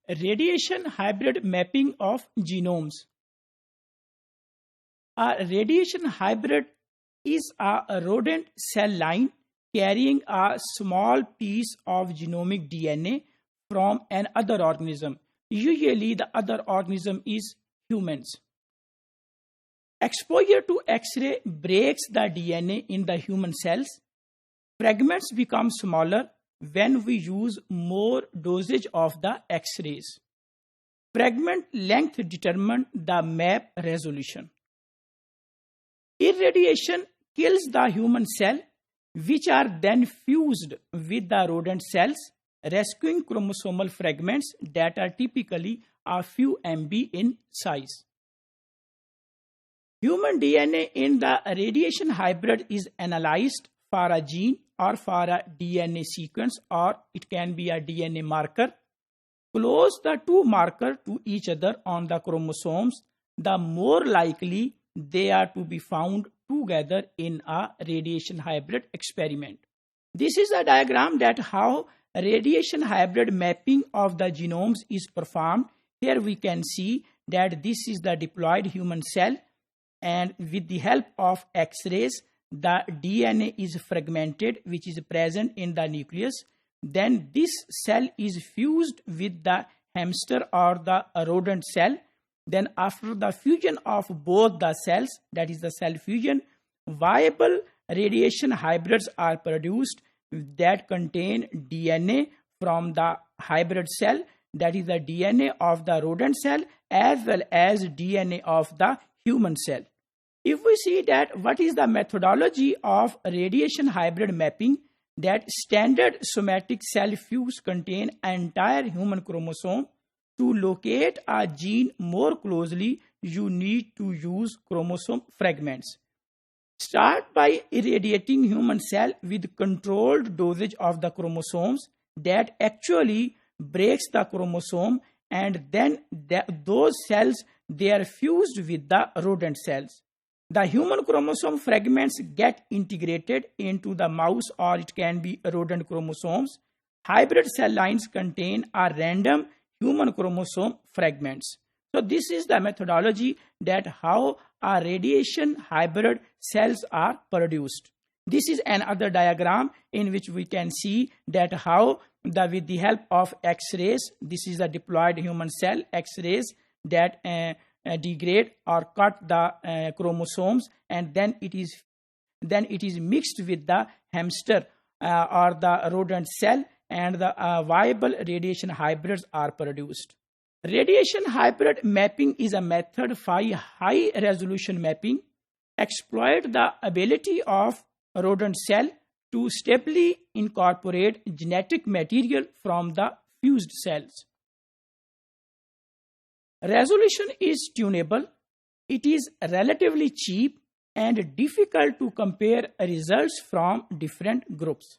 Radiation hybrid mapping of genomes. A radiation hybrid is a rodent cell line carrying a small piece of genomic DNA from another organism. Usually, the other organism is humans. Exposure to X-ray breaks the DNA in the human cells. Fragments become smaller when we use more dosage of the X-rays. Fragment length determines the map resolution. Irradiation kills the human cell, which are then fused with the rodent cells, rescuing chromosomal fragments that are typically a few MB in size. Human DNA in the radiation hybrid is analyzed for a gene or for a DNA sequence, or it can be a DNA marker. Close the two markers to each other on the chromosomes, the more likely they are to be found together in a radiation hybrid experiment. This is a diagram that how radiation hybrid mapping of the genomes is performed. Here we can see that this is the diploid human cell, and with the help of X-rays, the DNA is fragmented, which is present in the nucleus. Then this cell is fused with the hamster or the rodent cell. Then after the fusion of both the cells, that is the cell fusion, viable radiation hybrids are produced that contain DNA from the hybrid cell, that is the DNA of the rodent cell, as well as DNA of the human cell. If we see that what is the methodology of radiation hybrid mapping, that standard somatic cell fuse contain entire human chromosome. To locate a gene more closely, you need to use chromosome fragments. Start by irradiating human cell with controlled dosage of the chromosomes that actually breaks the chromosome, and then those cells, they are fused with the rodent cells. The human chromosome fragments get integrated into the mouse, or it can be rodent chromosomes. Hybrid cell lines contain a random human chromosome fragments. So this is the methodology that how a radiation hybrid cells are produced. This is another diagram in which we can see that how with the help of X-rays, this is a diploid human cell, X-rays that degrade or cut the chromosomes, and then it is mixed with the hamster or the rodent cell, and the viable radiation hybrids are produced. Radiation hybrid mapping is a method for high resolution mapping. Exploit the ability of rodent cell to stably incorporate genetic material from the fused cells. Resolution is tunable. It is relatively cheap and difficult to compare results from different groups.